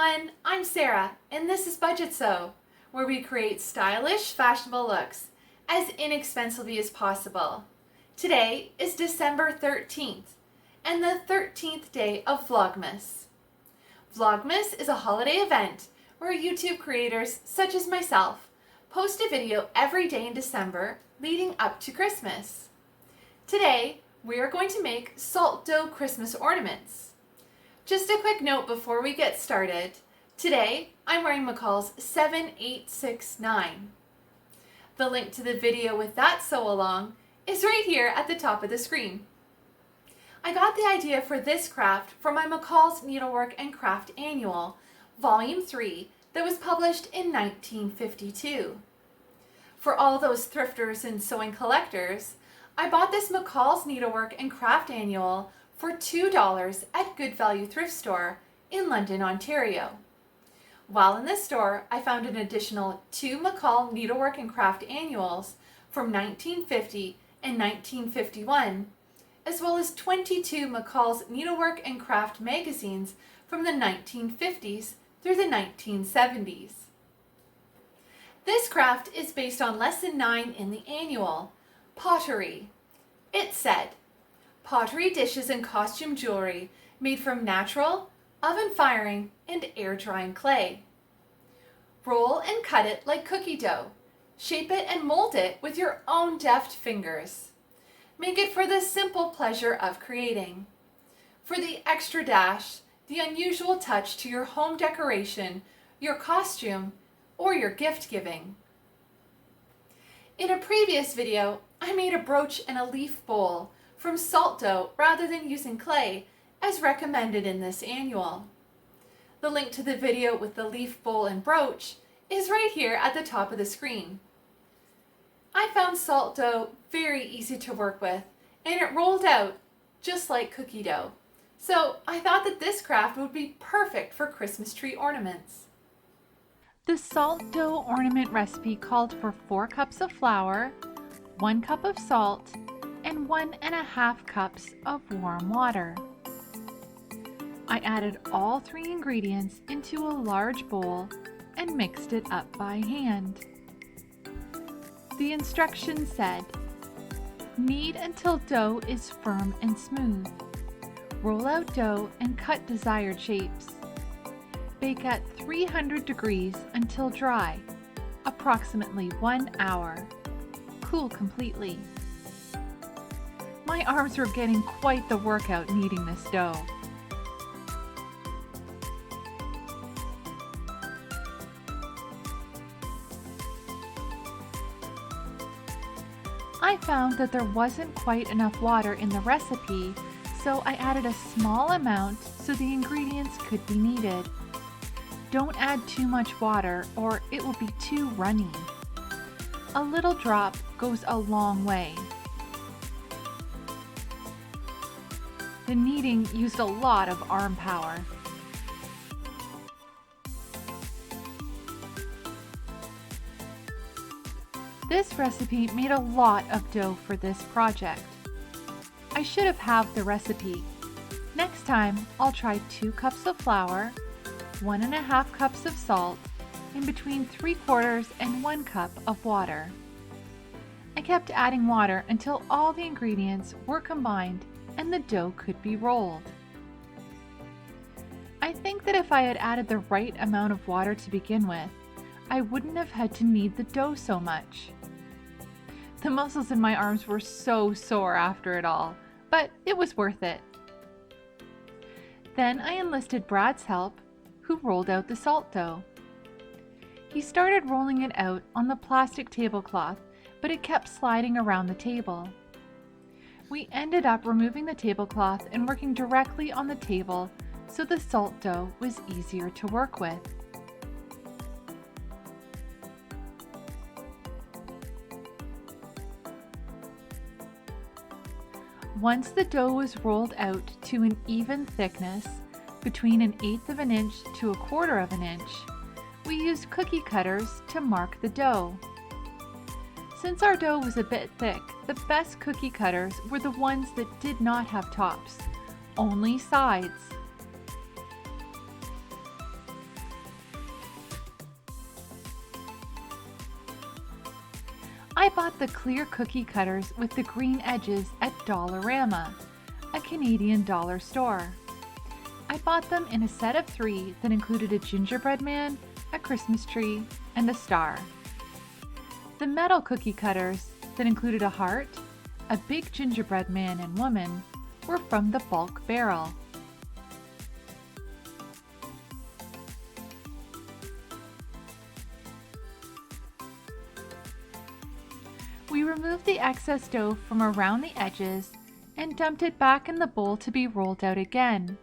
everyone, I'm Sarah, and this is BudgetSew, where we create stylish, fashionable looks as inexpensively as possible. Today is December 13th, and the 13th day of VLOGMAS. VLOGMAS is a holiday event where YouTube creators, such as myself, post a video every day in December leading up to Christmas. Today, we are going to make salt dough Christmas ornaments. Just a quick note before we get started. Today, I'm wearing McCALL'S 7869. The link to the video with that sew along is right here at the top of the screen. I got the idea for this craft from my McCALL'S Needlework and Craft Annual, Volume 3, that was published in 1952. For all those thrifters and sewing collectors, I bought this McCALL'S Needlework and Craft Annual for $2 at Good Value Thrift Store in London, Ontario. While in this store, I found an additional 2 McCALL Needlework and Craft Annuals from 1950 and 1951, as well as 22 McCALL'S Needlework and Craft magazines from the 1950s through the 1970s. This craft is based on Lesson 9 in the annual, Pottery. It said, pottery dishes and costume jewelry made from natural, oven-firing, and air-drying clay. Roll and cut it like cookie dough. Shape it and mold it with your own deft fingers. Make it for the simple pleasure of creating. For the extra dash, the unusual touch to your home decoration, your costume, or your gift giving. In a previous video, I made a brooch and a leaf bowl from salt dough rather than using clay, as recommended in this annual. The link to the video with the leaf bowl and brooch is right here at the top of the screen. I found salt dough very easy to work with, and it rolled out just like cookie dough. So I thought that this craft would be perfect for Christmas tree ornaments. The salt dough ornament recipe called for 4 cups of flour, 1 cup of salt, and 1.5 cups of warm water. I added all 3 ingredients into a large bowl and mixed it up by hand. The instructions said, knead until dough is firm and smooth. Roll out dough and cut desired shapes. Bake at 300 degrees until dry, approximately 1 hour. Cool completely. My arms were getting quite the workout kneading this dough. I found that there wasn't quite enough water in the recipe, so I added a small amount so the ingredients could be kneaded. Don't add too much water or it will be too runny. A little drop goes a long way. The kneading used a lot of arm power. This recipe made a lot of dough for this project. I should have halved the recipe. Next time, I'll try 2 cups of flour, 1.5 cups of salt, and between 3/4 and 1 cup of water. I kept adding water until all the ingredients were combined and the dough could be rolled. I think that if I had added the right amount of water to begin with, I wouldn't have had to knead the dough so much. The muscles in my arms were so sore after it all, but it was worth it. Then I enlisted Brad's help, who rolled out the salt dough. He started rolling it out on the plastic tablecloth, but it kept sliding around the table. We ended up removing the tablecloth and working directly on the table so the salt dough was easier to work with. Once the dough was rolled out to an even thickness, between 1/8 of an inch to 1/4 of an inch, we used cookie cutters to mark the dough. Since our dough was a bit thick, the best cookie cutters were the ones that did not have tops, only sides. I bought the clear cookie cutters with the green edges at Dollarama, a Canadian dollar store. I bought them in a set of 3 that included a gingerbread man, a Christmas tree, and a star. The metal cookie cutters that included a heart, a big gingerbread man and woman, were from the bulk barrel. We removed the excess dough from around the edges and dumped it back in the bowl to be rolled out again.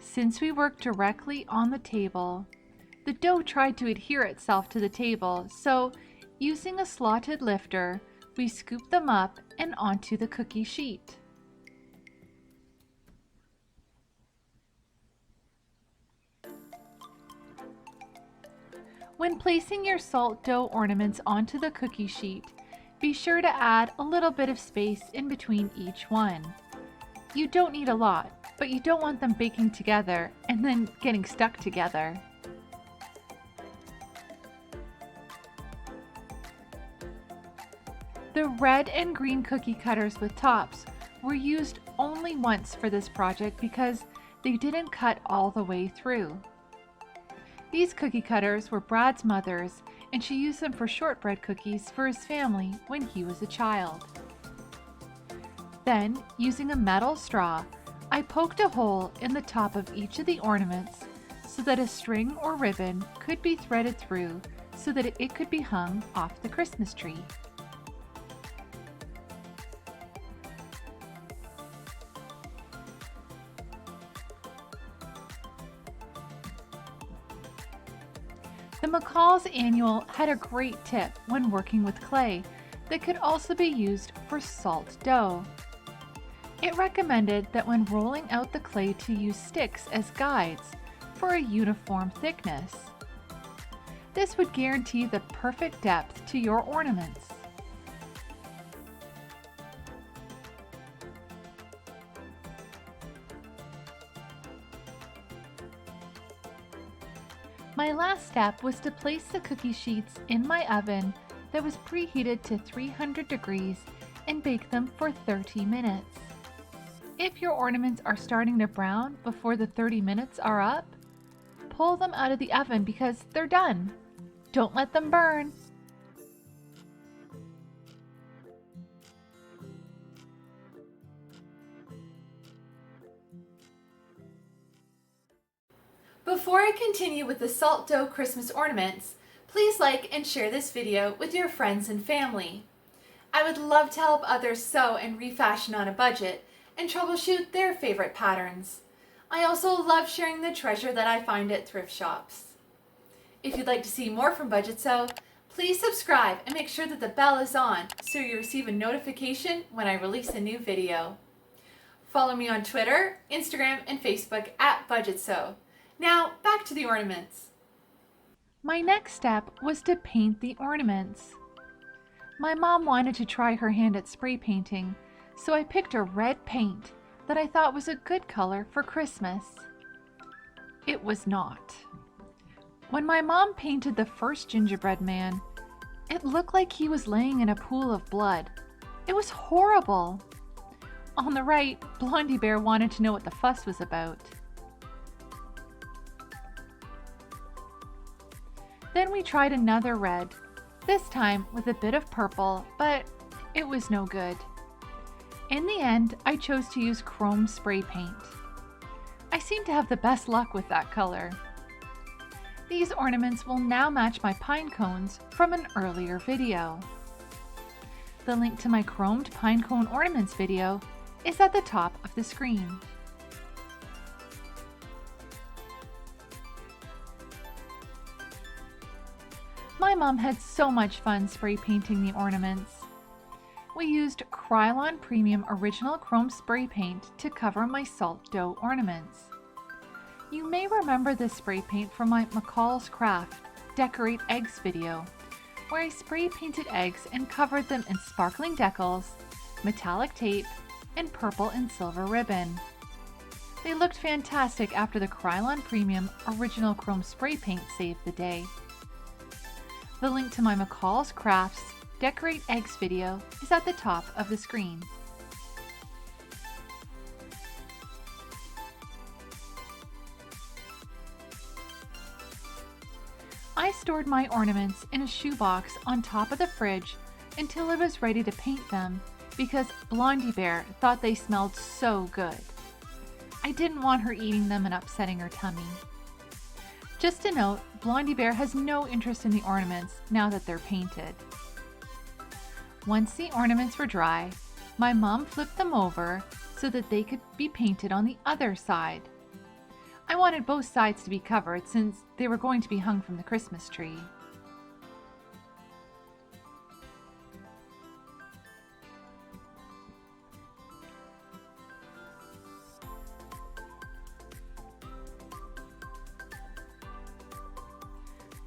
Since we worked directly on the table, the dough tried to adhere itself to the table, so using a slotted lifter, we scooped them up and onto the cookie sheet. When placing your salt dough ornaments onto the cookie sheet, be sure to add a little bit of space in between each one. You don't need a lot, but you don't want them baking together and then getting stuck together. The red and green cookie cutters with tops were used only once for this project because they didn't cut all the way through. These cookie cutters were Brad's mother's, and she used them for shortbread cookies for his family when he was a child. Then, using a metal straw, I poked a hole in the top of each of the ornaments so that a string or ribbon could be threaded through so that it could be hung off the Christmas tree. The McCALL'S annual had a great tip when working with clay that could also be used for salt dough. It recommended that when rolling out the clay to use sticks as guides for a uniform thickness. This would guarantee the perfect depth to your ornaments. My last step was to place the cookie sheets in my oven that was preheated to 300 degrees and bake them for 30 minutes. If your ornaments are starting to brown before the 30 minutes are up, pull them out of the oven because they're done. Don't let them burn. Before I continue with the salt dough Christmas ornaments, please like and share this video with your friends and family. I would love to help others sew and refashion on a budget and troubleshoot their favorite patterns. I also love sharing the treasure that I find at thrift shops. If you'd like to see more from BudgetSew, please subscribe and make sure that the bell is on so you receive a notification when I release a new video. Follow me on Twitter, Instagram, and Facebook at BudgetSew. Now, back to the ornaments. My next step was to paint the ornaments. My mom wanted to try her hand at spray painting, so I picked a red paint that I thought was a good color for Christmas. It was not. When my mom painted the first gingerbread man, it looked like he was laying in a pool of blood. It was horrible. On the right, Blondie Bear wanted to know what the fuss was about. Then we tried another red, this time with a bit of purple, but it was no good. In the end, I chose to use chrome spray paint. I seem to have the best luck with that color. These ornaments will now match my pine cones from an earlier video. The link to my chromed pine cone ornaments video is at the top of the screen. My mom had so much fun spray painting the ornaments. We used Krylon Premium Original Chrome Spray Paint to cover my salt dough ornaments. You may remember this spray paint from my McCALL'S Craft Decorate Eggs video, where I spray painted eggs and covered them in sparkling decals, metallic tape, and purple and silver ribbon. They looked fantastic after the Krylon Premium Original Chrome Spray Paint saved the day. The link to my McCALL'S Crafts Decorate Eggs video is at the top of the screen. I stored my ornaments in a shoebox on top of the fridge until I was ready to paint them because Blondie Bear thought they smelled so good. I didn't want her eating them and upsetting her tummy. Just a note, Blondie Bear has no interest in the ornaments now that they're painted. Once the ornaments were dry, my mom flipped them over so that they could be painted on the other side. I wanted both sides to be covered since they were going to be hung from the Christmas tree.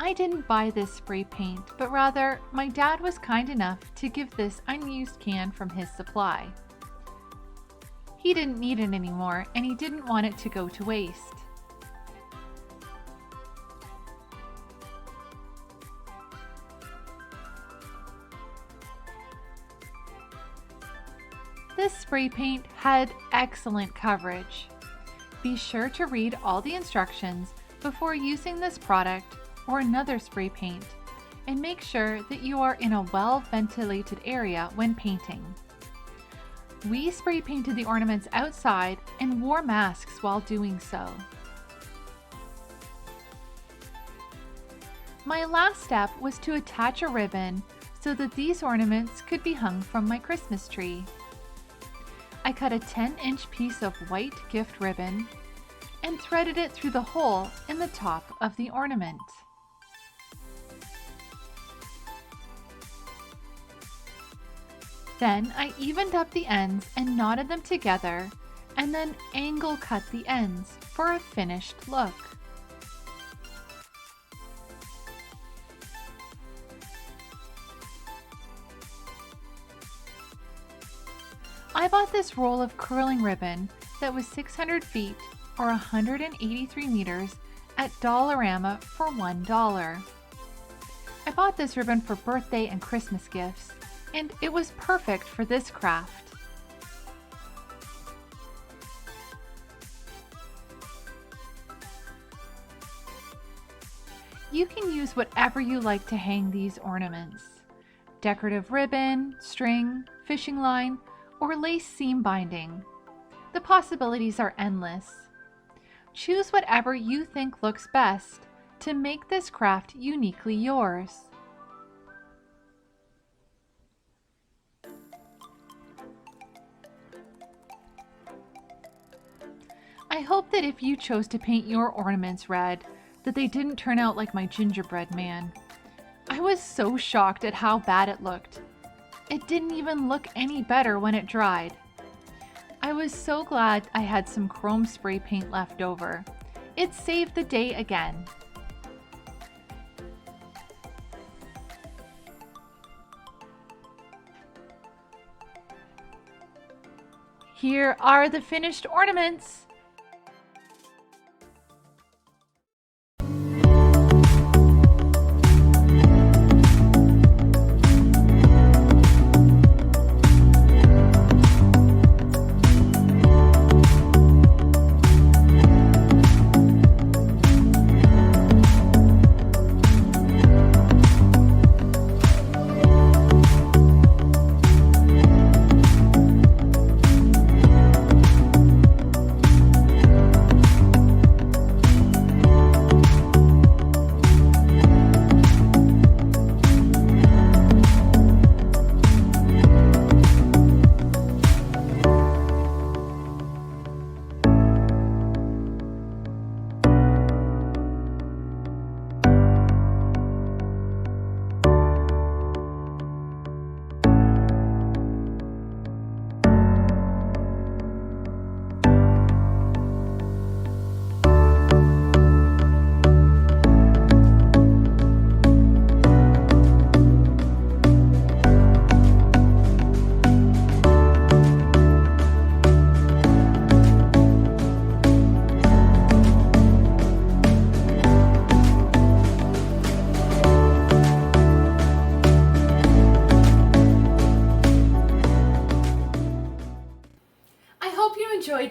I didn't buy this spray paint, but rather my dad was kind enough to give this unused can from his supply. He didn't need it anymore and he didn't want it to go to waste. This spray paint had excellent coverage. Be sure to read all the instructions before using this product or another spray paint, and make sure that you are in a well-ventilated area when painting. We spray painted the ornaments outside and wore masks while doing so. My last step was to attach a ribbon so that these ornaments could be hung from my Christmas tree. I cut a 10-inch piece of white gift ribbon and threaded it through the hole in the top of the ornament. Then I evened up the ends and knotted them together, and then angle cut the ends for a finished look. I bought this roll of curling ribbon that was 600 feet or 183 meters at Dollarama for $1. I bought this ribbon for birthday and Christmas gifts, and it was perfect for this craft. You can use whatever you like to hang these ornaments. Decorative ribbon, string, fishing line, or lace seam binding. The possibilities are endless. Choose whatever you think looks best to make this craft uniquely yours. I hope that if you chose to paint your ornaments red, that they didn't turn out like my gingerbread man. I was so shocked at how bad it looked. It didn't even look any better when it dried. I was so glad I had some chrome spray paint left over. It saved the day again. Here are the finished ornaments.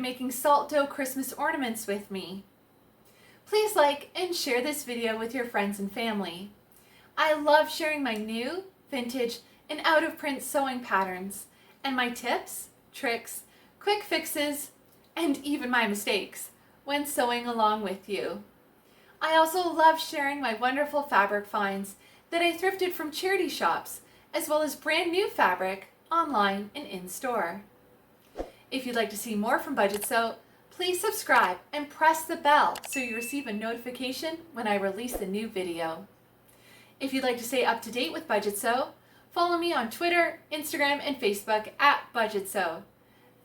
making salt dough Christmas ornaments with me. Please like and share this video with your friends and family. I love sharing my new, vintage, and out-of-print sewing patterns, and my tips, tricks, quick fixes, and even my mistakes when sewing along with you. I also love sharing my wonderful fabric finds that I thrifted from charity shops, as well as brand new fabric online and in-store. If you'd like to see more from BudgetSew, please subscribe and press the bell so you receive a notification when I release a new video. If you'd like to stay up to date with BudgetSew, follow me on Twitter, Instagram, and Facebook at BudgetSew.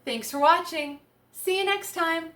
Thanks for watching. See you next time.